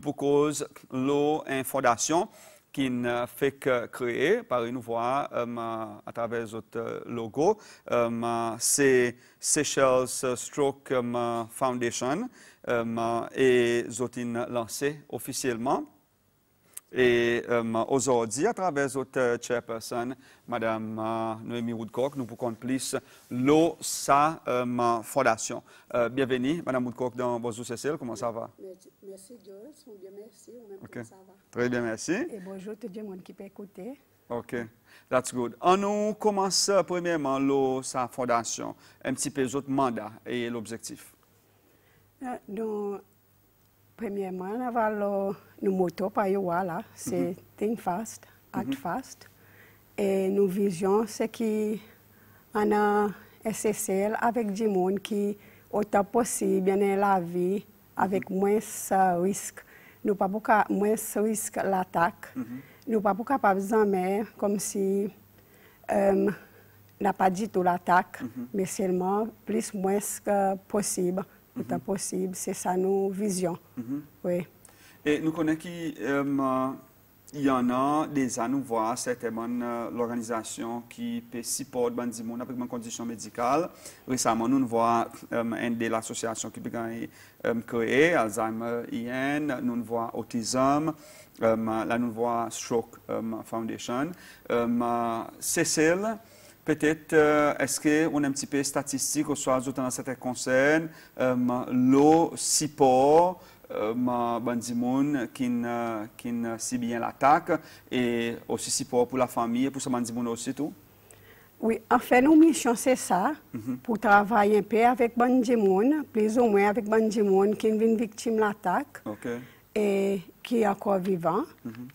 pour cause l'eau une fondation qui fait créer par une voie à travers votre logo. C'est Seychelles Stroke Foundation et ils lancé officiellement. Et aujourd'hui, à travers votre chairperson, Mme Noémie Woodcock, nous pouvons plus l'OSA Fondation. Bienvenue, Mme Woodcock, dans Bonjour Cécile, comment ça va? Merci, George. Bien, merci. Okay. Ça va. Très bien, merci. Et bonjour tout le monde qui peut écouter. OK, that's good. On nous commence premièrement l'OSA Fondation, un petit peu votre mandat et l'objectif. Donc, premièrement, on avons nos motos par là, c'est Think Fast, Act Fast. Et nos visions, c'est qu'on a SSL avec du monde qui, autant possible, bien la vie, avec moins de risque. Nous pas beaucoup moins de risque l'attaque. Nous pas capables jamais, comme si n'a pas dit tout l'attaque, mais seulement plus moins que possible. Autant possible, c'est ça nos visions. Oui. Et nous connaissons qu'il y en a déjà, nous voyons certainement l'organisation qui peut supporter les gens avec une condition médicale. Récemment, nous voyons une de l'association qui a créé Alzheimer IN, nous voyons Autism, là nous voyons Stroke Foundation. Cécile, peut-être, est-ce qu'on a un petit peu de statistiques, soit dans certains concerns, le support, bandimoun qui si bien l'attaque et aussi support pour la famille, pour ce bandimoun aussi tout? Oui, en fait, nos missions, c'est ça, pour travailler un peu avec bandimoun, plus ou moins avec bandimoun qui est victime de l'attaque. Okay. Et qui est encore vivant,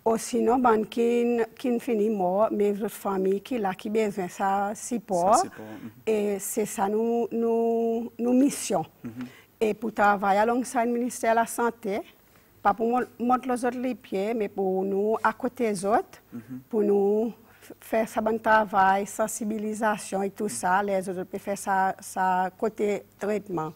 ou sinon, qui finit mort, mais votre famille qui a besoin de ça support. Et c'est ça nos missions. Et pour travailler alongside le ministère de la Santé, pas pour montrer les autres les pieds, mais pour nous à côté des autres, pour nous faire ça bon travail, sensibilisation et tout ça, les autres peuvent faire ça côté traitement.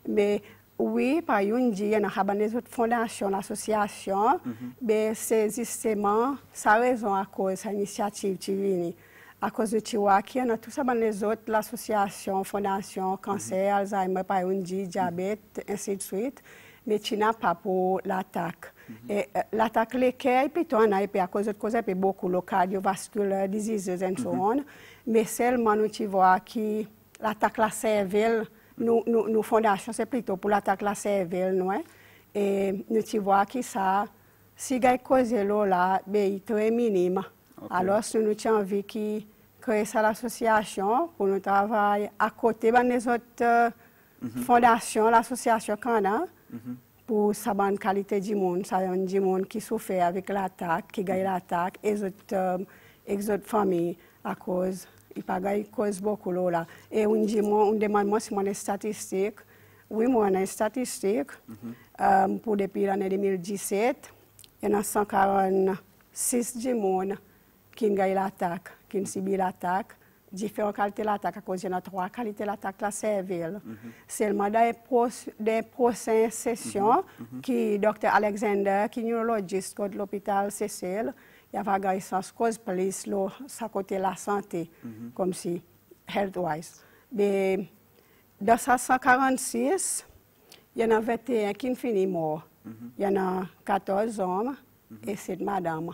Mais oui, par exemple, il y a des autres fondations, l'association, mais c'est justement sa raison à cause de l'initiative qui vient. À cause de Chihuahua, il y a tout ça, les autres, l'association, fondation, cancer, Alzheimer, par exemple, diabète, ainsi de suite, mais tu n'as pas pour l'attaque. Et l'attaque l'équerre, plutôt, on a à cause de causes beaucoup, le cardiovascular diseases and so on, mais seulement nous tu vois qui l'attaque la cervelle. Nos fondations, c'est plutôt pour l'attaque la cervelle, non? Et nous tu vois que ça, si il y a cause là, il est très minime. Okay. Alors, si nous avons envie de créer ça l'association, pour nous travailler à côté des autres fondations, l'association qu'on a, pour sa bonne qualité du monde, ça y du monde qui souffre avec l'attaque, qui gagne l'attaque, et les autres familles à cause. Il n'y a pas de cause beaucoup là. Et on demande moi si on a des statistiques. Oui, moi, on a des statistiques. Pour depuis l'année 2017, il y en a 146 du monde qui ont gagné l'attaque, qui ont subi l'attaque. Différentes qualités de l'attaque, à cause il y en a 3 qualités de l'attaque la cervelle. Seulement dans des prochaines sessions, qui Dr. Alexander, qui est neurologiste de l'hôpital Cécile, il y a une cause plus ça côté la santé, comme si health-wise. Mais dans 146, il y en a 21 qui finissent morts. Il y en a 14 hommes et 7 madames.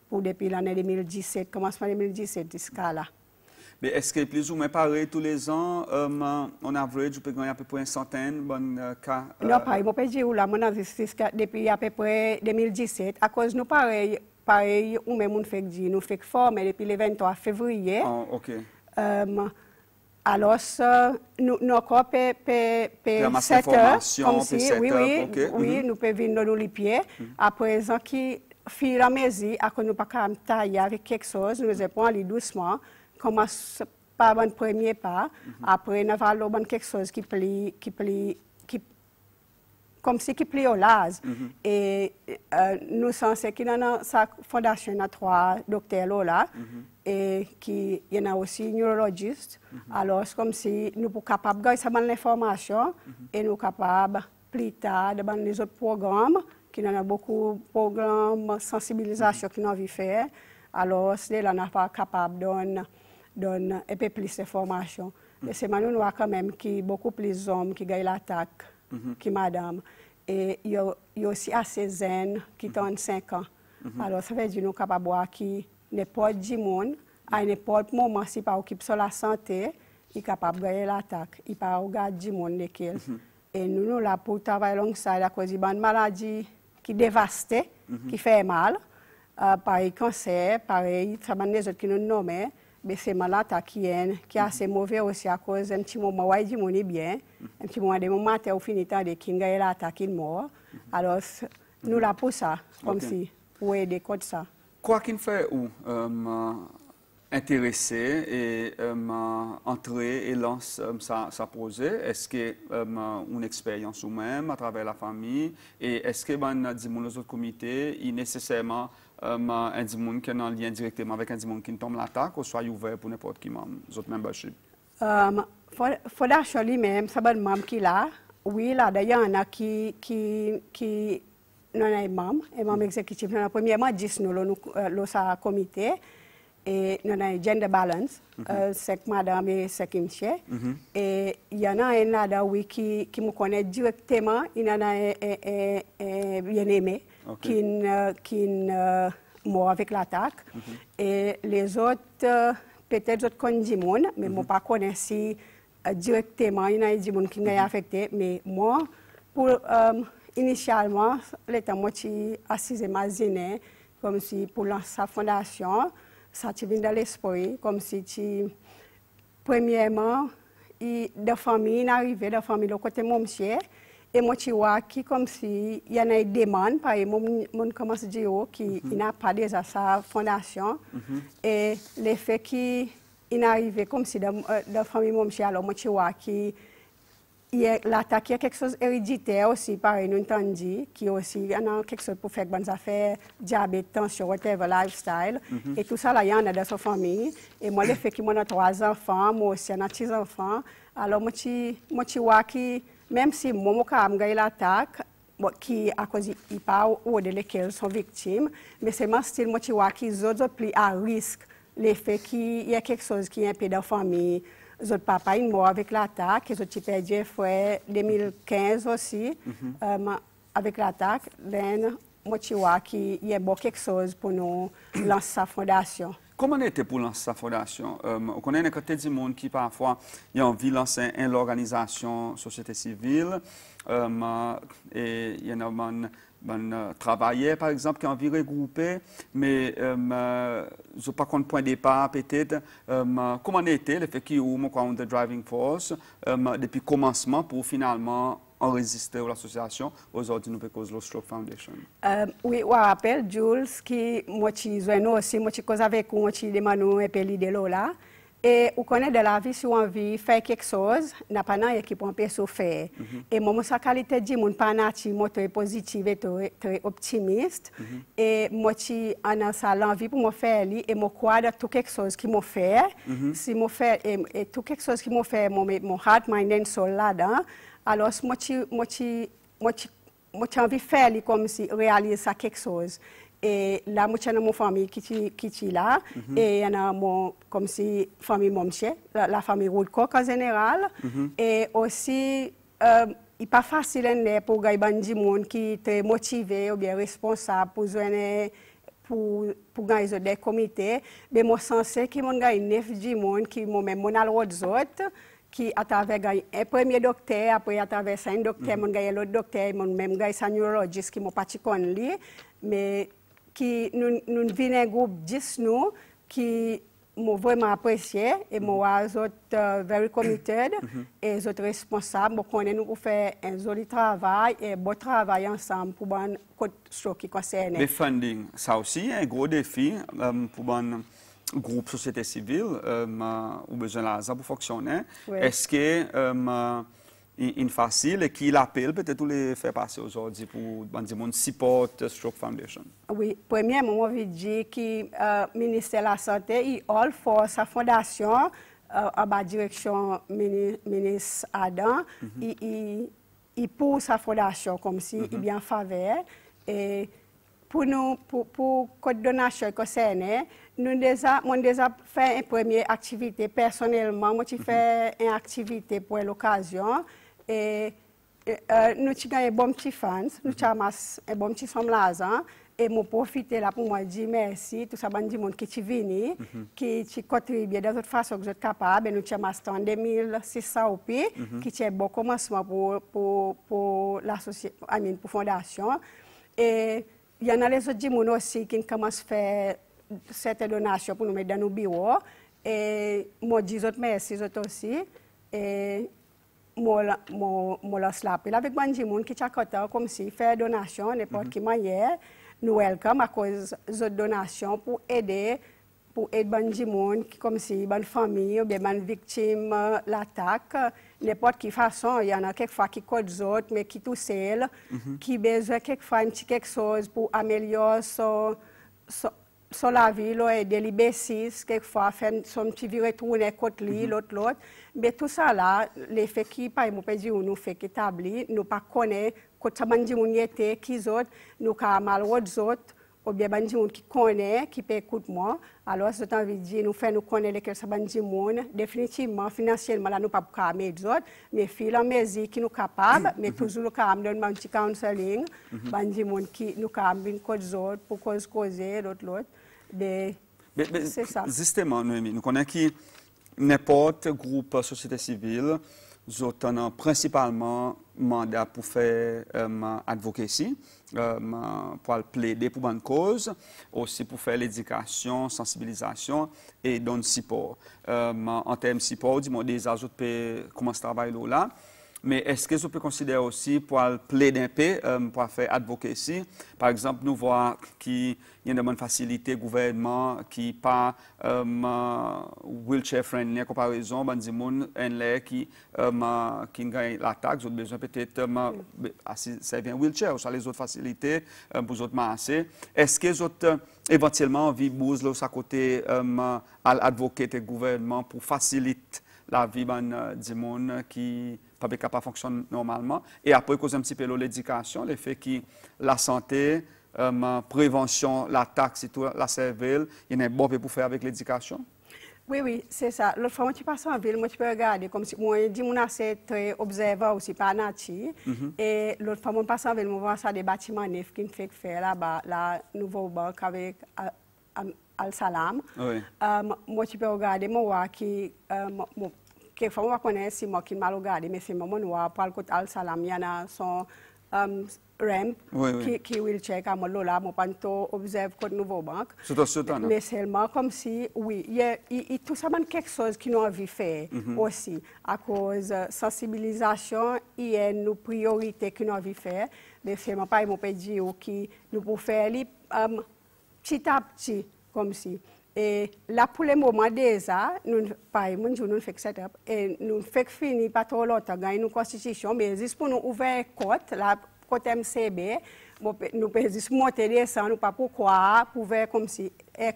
Pour depuis l'année 2017, commencement 2017 jusqu'à là. Mais est-ce que plus ou moins pareil tous les ans, on average, peut gagner à peu près une centaine de cas? Non, pas, je peux dire là, mon avis, depuis à peu près 2017, à cause de nous pareil, ou même on fait dire, nous fait former depuis le 23 février. Oh, OK. Alors, nous encore 7 heures, comme si, oui, nous pouvons venir dans les pieds. À présent, qui fait la mesure, à cause de nous pas tailler avec quelque chose, nous allons aller doucement. Commence par un premier pas, après nous allons quelque chose qui plie, comme si qui plie au lase. Et nous sommes qui dans sa fondation, il y a 3 docteurs là, et il y en a aussi neurologistes. Alors, c'est comme si nous sommes capables de gagner l'information et nous sommes capables plus tard de les autres programmes qui a beaucoup de programmes de sensibilisation qui nous envie faire. Alors, c'est là qu'on pas capable de donner un peu plus d'informations. Mais c'est maintenant quand même qui beaucoup plus d'hommes qui gagnent l'attaque que madame. Et il y a aussi assez zen qui ont 5 ans. Alors, ça veut dire que nous sommes capables de voir que n'importe qui monde, à n'importe moment, si pas occupe sur la santé, il est capable de gagner l'attaque. Il ne peut pas regarder le monde. Et nous sommes là pour travailler alongside à cause d'une maladie qui dévaste, qui fait mal. Pareil cancer, pareil, ça va les autres qui nous nomment. Mais c'est malade qui est assez mauvais aussi à cause d'un petit moment où il est bien. Un petit moment, des moments où il finit de qu'il gagne l'attaque, il mort. Alors, nous là pour ça, comme si, pour aider contre ça. Quoi qu'il fait ou intéressé et entrer et lance sa projet, est-ce que une expérience ou même à travers la famille et est-ce que les autres comités il nécessairement un dimon qui est en lien directement avec un dimon qui tombe l'attaque ou soit ouvert pour n'importe qui membre autres membership? Fondation lui-même, c'est un membre qui là. Oui, là d'ailleurs il y en a qui non est membre, et membre exécutif. Premièrement 10 nous le comité. Et nous avons gender balance, c'est madame et c'est monsieur. Et il y en a un là oui, qui me connaît directement, il y en a un bien-aimé qui est mort avec l'attaque. Et les autres, peut-être d'autres connaissent du monde, mais moi pas connais si directement, il y a du monde qui est affecté. Mais moi, initialement, l'état moi qui assise imaginé comme si pour lancer sa fondation. Ça te vient dans l'esprit, comme si premièrement, de famille arrivée, de famille de côté de mon monsieur, et moi tu vois qui comme si il y en a des demandes, par exemple, mon commence à dire qu'il n'a pas déjà sa fondation, et le fait qu'il est arrivé comme si de famille de mon monsieur, alors moi tu vois qui l'attaque, il y a quelque chose héréditaire aussi, pareil, nous entendons, qui aussi, a quelque chose pour faire bonnes affaires, diabète, tension, whatever, lifestyle. Et tout ça, là, il y en a dans sa famille. Et moi, le fait que moi, j'ai 3 enfants, moi aussi, j'ai 6 enfants. Alors, moi, je vois que même si moi, je gagne l'attaque, qui à cause il parle ou de lesquels sont victimes, mais c'est mon style, moi, je vois qu'ils sont plus à risque, le fait qu'il y a quelque chose qui est un peu dans la famille. Notre papa est mort avec l'attaque, et j'ai perdu un frère en 2015 aussi, avec l'attaque. Moi, je vois qu'il y a quelque chose pour nous lancer sa fondation. Comment était pour lancer sa fondation? On connaît que des gens qui parfois ont envie de lancer une organisation, société civile, et il y en a travailleurs, par exemple, qui ont envie de regrouper, mais je ne sais pas quel point de départ, peut-être. Comment était le fait qu'il y a eu driving force depuis le commencement pour finalement enregistrer l'association aujourd'hui nous cause le Stroke Foundation? Oui, je rappelle, Jules, qui moi aussi, moi cause avec vous, moi demande un peu l'idée là. Et vous connaissez de la vie, si on veut faire quelque chose, n'a pas une équipe on peut se faire. Et moi, sa qualité de mon panati, moi très positive et très optimiste. Et moi, j'ai l'envie pour me faire et moi crois de tout quelque chose qui me fait. Si me fait et tout quelque chose qui me fait, mon heart, mind and soul là-dedans. Alors, moi, j'ai envie de faire comme si réaliser ça quelque chose. Et là, moi, j'ai une famille qui est là. Et il y a comme si famille Momche, la famille Woodcock en général. Et aussi, il n'est pas facile pour les gens qui sont très motivés ou bien responsables pour gagner des comités. Mais moi, je pense que mon gars 9 gens qui m'ont même autres qui à travers un premier docteur, après à travers un docteur, mon gars l'autre docteur, mon même gars un neurologiste qui m'a pas connu, mais qui nous venons un groupe 10 nous qui m'ont vraiment apprécié et moi autres very committed et autres responsables pour nous faire un joli travail et bon travail ensemble pour bon chose qui concerne. Le funding, ça aussi un gros défi pour bon groupe société civile ou besoin là pour fonctionner. Oui. Est-ce que une facile et qui l'appelle peut-être les faire passer aujourd'hui pour dire support Stroke Foundation? Oui, premièrement, on veut dire que le ministère de la Santé il all for sa fondation en bas direction ministre Adam, il pour sa fondation comme si il bien en faveur. Et pour code donation concerne, nous déjà fait une première activité personnellement, moi j'ai fait une activité pour l'occasion et nous avons un bon petit fans, nous avons un bon petit somme l'argent et moi profiter là pour moi dire merci tout ça bandi monde qui venu qui contribue de toute façon que vous êtes capable nous avons 2600 au pied qui est bon commencement pour l'association pour fondation et il y en a les autres gens aussi qui commencent à faire certaines donations pour nous mettre dans nos bureaux. Et moi, je dis merci aussi. Et moi, lance l'appel avec des gens qui sont comme si faire donation, n'importe quelle manière. Nous welcome à cause de donations pour aider les gens qui comme si une famille ou bien une victime l'attaque. N'importe quelle façon, il y en a quelquefois qui codent les autres, mais qui touchent elles, qui besoin quelquefois un petit quelque chose pour améliorer son la vie, aider les bêtises, quelquefois faire son petit vie retourner contre lui, l'autre. Mais tout ça là, l'effet qui, par exemple, nous fait établi, nous ne connaissons pas quand ça était, qui autres, nous avons mal aux autres, ou bien des gens qui connaissent, qui peut écouter moi. Alors, c'est envie de dire, nous faisons connaître les gens, définitivement, financièrement, là, nous ne pouvons pas aider les autres, mais fil en mesure qui nous capables, mais toujours nous avons donné un petit counseling, des gens qui nous avons venir les autres pour causer l'autre. C'est ça. Justement, Noémie, nous connaissons que n'importe groupe société civile, nous avons principalement mandat pour faire advocacy, pour plaider pour une cause, aussi pour faire l'éducation, sensibilisation et donner support. En termes de support, dis-moi des autres pays commencent à travailler là. Mais est-ce que vous pouvez considérer aussi pour plaider un peu, pour faire advocacy? Par exemple, nous voyons qu'il y a une bonne facilité gouvernement qui pas wheelchair friendly en comparaison, ben des gens qui gagnent la taxe, ont besoin peut-être ça vient wheelchair ou ça les autres facilités pour les autres masser. Est-ce que vous autres éventuellement envie de bouger à côté à l'advocate et gouvernement pour faciliter la vie des gens qui pas capable de fonctionner normalement. Et après, cause un petit peu l'éducation, le fait que la santé, prévention, la taxe et tout, la cervelle, il y a un bon peu pour faire avec l'éducation. Oui, c'est ça. L'autre fois, tu passes en ville, moi, tu peux regarder comme si moi, je dis, mon assez très observant aussi, pas nature. Et l'autre fois, moi, je passe en ville, je vois ça des bâtiments neufs qui me fait faire là-bas, la nouvelle banque avec Al-Salam. Oui. Moi, tu peux regarder, moi, vois qui. Quelquefois, on va connaître si moi qui mal regardé, mais c'est moi, on voit par le côté Al-Salam, il y en a son ramp qui wheelchair, comme là, moi, pas observe côté Nouveau Banque. Mais seulement comme si, oui, il y a tout ça, quelque chose qui nous a envie de faire aussi, à cause de sensibilisation, il y a une priorité qui nous a envie de faire, mais seulement pas, on peut dire que nous pouvons faire petit à petit, comme si. Et là, pour le moment, déjà, nous faisons setup et nous faisons fini par tout l'autre, nous une constitution, mais juste pour nous ouvrir côte, la côte MCB, nous pouvons juste monter descendre, nous pas pourquoi, pour faire comme si,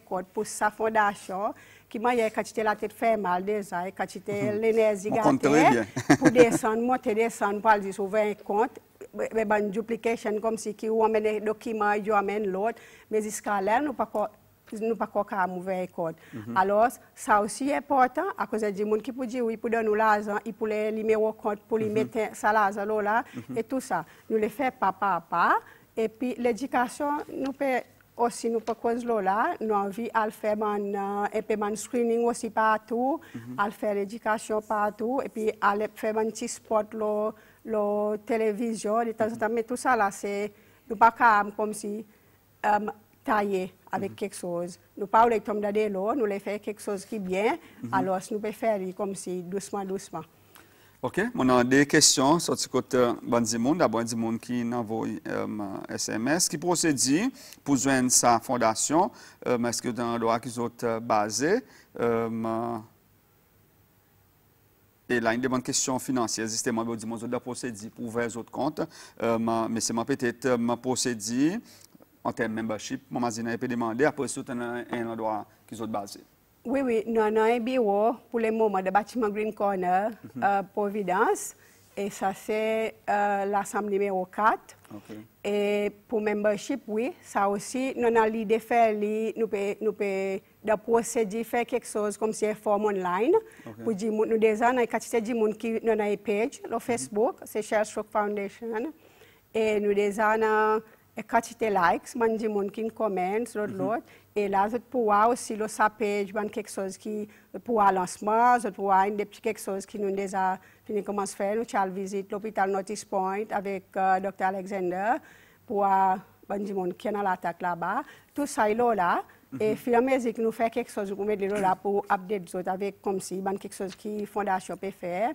côte pour sa fondation, qui m'a dit que la tête fait mal déjà, et quand tu l'énergie gâtée, pour descendre, monter descendre, pour aller ouvrir un compte, une duplication comme si, qui amène des documents, qui amène l'autre, mais jusqu'à là, nous ne pouvons pas mouvoir code. Alors, ça aussi est important, à cause des gens qui peuvent dire oui, pour donner l'argent, ils peuvent les numéros compte, pour les mettre ça l'argent là, et tout ça. Nous le faisons pas à pas. Et puis, l'éducation, nous peut aussi, nous peut cause là, nous avons envie de faire un screening aussi partout, à faire l'éducation partout, et puis à faire un petit spot, la télévision, de temps en temps, mais tout ça là, c'est, nous pas comme si, tailler avec quelque chose. Nous parlons de tomber de l'eau, nous les faisons quelque chose qui est bien, alors nous pouvons faire comme si doucement. OK. On a des questions sur ce côté du monde. D'abord, du monde qui envoie SMS. Qui procède pour joindre sa fondation? Est-ce que vous avez un endroit qui est basé? Et là, une demande question financière, justement, vous dites, je procéder pour ouvrir les autres comptes. Mais c'est peut-être procéder en termes de membership, je peux demander, après ça, tu as un endroit qui est basé. Oui, nous avons un bureau pour le moment de bâtiment Green Corner, Providence. Et ça, c'est l'Assemblée numéro 4. OK. Et pour membership, oui, ça aussi, nous avons l'idée de faire, nous pouvons procéder faire quelque chose comme si une forme online. Okay. Pour dire, nous déjà, nous avons des gens qui ont une page, sur Facebook, c'est Sheryl Stroke Foundation. Et nous déjà, nous avons des likes, nous avons des gens qui commentent, l'autre. Et là, vous pouvez aussi, sur sa page, quelque chose qui, pour un lancement, vous pouvez des petits quelque chose qui nous déjà fini comment se faire. Nous allons visiter l'hôpital Notice Point avec Dr. Alexander pour des gens qui ont l'attaque là-bas. Tout ça est là. Et finalement, nous faisons quelque chose pour mettre là pour update les autres avec comme si quelque chose qui la fondation peut faire.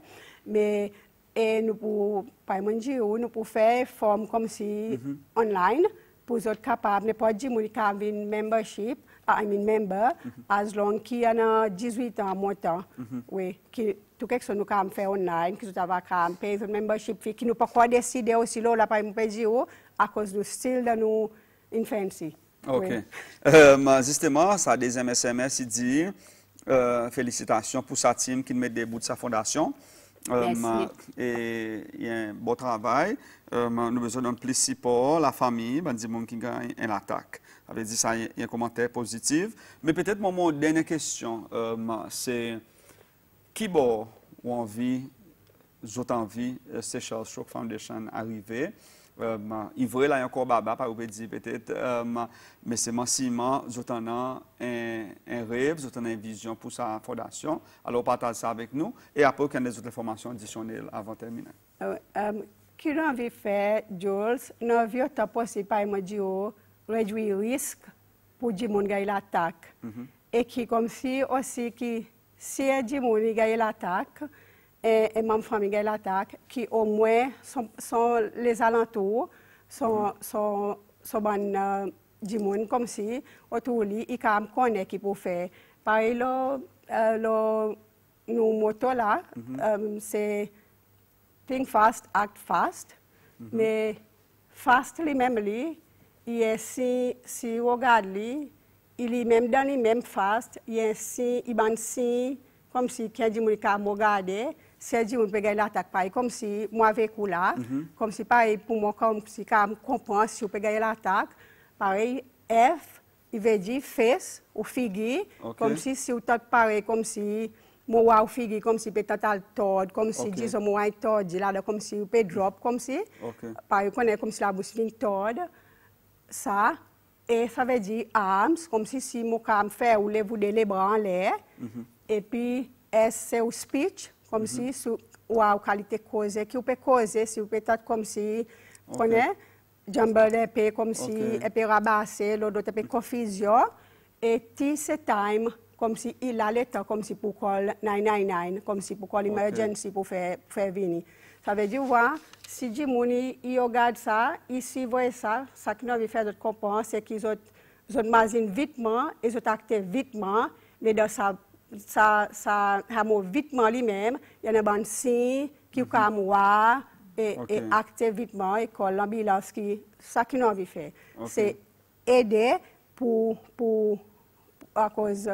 Mais et nous pouvons, par exemple, nous pouvons faire forme comme si online pour les autres capables, n'importe qui qui a une membership, member, as long qu'il y a 18 ans montant, oui, qui tout quelque chose nous pouvons faire online, qui nous avons payer une membership, qui nous pouvons décider aussi là, par exemple, à cause du style de nos infancy. OK. Oui. Justement, ça a des SMS, il dit félicitations pour sa team qui met des bouts de sa fondation. Et il y a un beau travail. Nous avons besoin d'un plus support, la famille, des gens qui gagnent une attaque. Ça veut dire ça, il y a un commentaire positif. Mais peut-être mon dernière question, c'est qui ou envie, c'est Sheryl Stroke Foundation arriver. Il vrai là encore baba par dire peut-être mais c'est massivement j'entends un rêve j'entends une vision pour sa fondation alors partage ça avec nous et après qu'il y a des autres informations additionnelles avant de terminer. Qui a envie de faire Jules n'a vu pas possible par exemple réduire le risque pour les gens qui gagnent l'attaque et qui comme si aussi qui si les gens qui gagnent l'attaque et ma famille gagne l'attaque, qui au moins sont les alentours, sont bonnes du monde, comme si autour de lui, ils connaissent qui pour faire. Pareil, nos motos là, c'est think fast, act fast, mais fast, même lui, il est si vous regardez, il est même dans les mêmes fast, il est si, il est comme si quelqu'un dit qu'il a regardé. C'est dit on peut gagner l'attaque pareil comme si moi avec vous là comme si pareil pour moi comme si quand comprend si on peut gagner l'attaque pareil F il veut dire face ou figure comme si on tape pareil comme si moi ou figure comme si peut-être al tord comme si disons moi tord là comme si on peut drop comme si pareil connaît comme si la bouche ligne tord ça et ça veut dire arms comme si moi quand faire ou lever les bras en l'air et puis S c'est au speech comme si ou a qualité causer qui peut causer si peut-être comme si connaît jambes épée comme si épée rabassé l'autre peut confusion et T c'est time comme si il a le temps comme si pour call 999 comme si pour call emergency pour faire venir ça veut dire voir si du monde il regarde ça ici voit ça qui nous veut faire de comprendre c'est qu'ils ont imagine vitement et ils ont acté vitement mais dans ça a vitement lui-même, il y a un signe qui est voir et acter vitement et que l'ambulance qui ça qui nous envie de faire. C'est aider pour à cause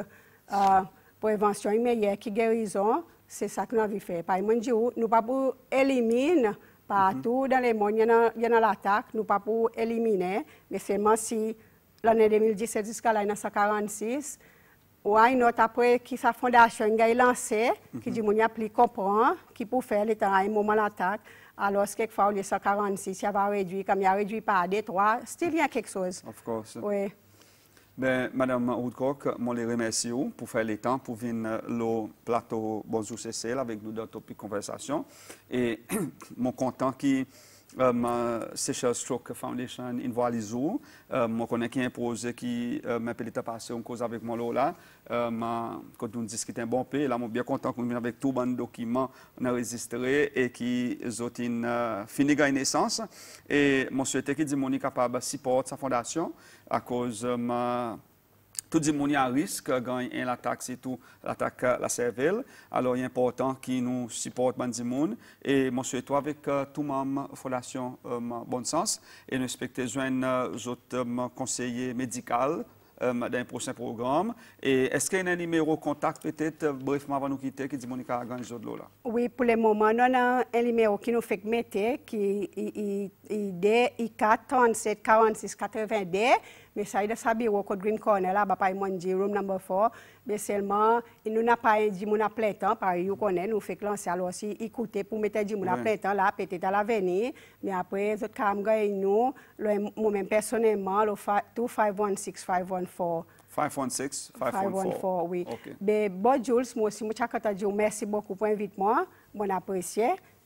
prévention immédiate qui guérison, c'est ça que nous envie de faire. Par exemple, nous pas pour éliminer partout dans le monde, il y a l'attaque, nous pas pour éliminer, mais seulement si l'année 2017 jusqu'à l'année 1946 why not après qui sa fondation a lancé qui dit mon y a plus comprend qui pour faire le temps à un moment l'attaque alors quelquefois au lieu de 146 il va réduire comme il a réduit par 2-3 still il y a quelque chose of course oui ben madame Woodcock moi les remercie pour faire le temps pour venir le plateau Bonjour CC avec nous dans topic conversation et mon content qui c'est Sheryl Stroke Foundation in Voilizou. Je connais qui un projet qui m'appelle à passer une cause avec moi là. Quand on discute un bon pays, là, je suis bien content qu'on vienne avec tous les documents enregistrés et qui ont fini de naissance. Et je souhaite que Dimoni capable de supporter sa fondation à cause tout le monde est à risque de l'attaque, c'est tout l'attaque la cervelle. Alors, il est important qu'ils nous supportent les gens. Et je souhaite avec tout le monde fondation bon sens et nous respecter les autres conseillers médicaux dans un prochain programme. Et est-ce qu'il y a un numéro de contact peut-être, brièvement avant nous quitter, qui dit Monica a gagné de là? Oui, pour le moment, nous avons un numéro qui nous fait mettre, qui est I4 37 46 82. Mais ça, il y a un bureau de Green Corner, là, pas room number 4. Mais seulement, nous n'avons pas dit mon plein temps, par exemple, nous fait lancer alors aussi écouter pour mettre dit mon plein temps là, peut-être à l'avenir. Mais après, nous avons moi-même personnellement, le 2516 514. 516 514. Oui. Okay. Mais bon, Jules, moi aussi, merci beaucoup pour l'invitation. Moi, je l'apprécie.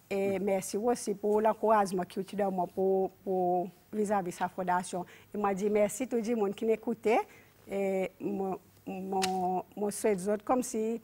Et merci aussi pour l'encouragement que tu donnes pour vis-à-vis de sa fondation. Et moi, je dis merci à tout le monde qui m'écoutait. Et je souhaite comme si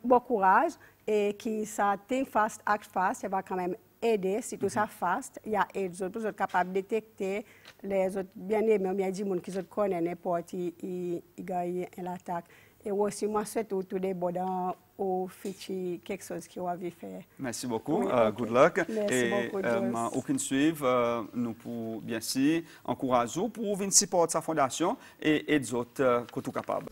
bon courage et qui ça think fast, act fast, ça va quand même aider. Si tout ça fast, il y a des autres qui sont capables de détecter les autres bien-aimés, il y a des gens qui connaissent n'importe qui gagne l'attaque. Et aussi, moi, je souhaite tout des bonheurs au futur, quelque chose qui va faire. Merci beaucoup. Oui, Good luck. Merci beaucoup, aucun suivre, nous pour bien sûr encourager pour venir supporter sa fondation et les autres que tout capable.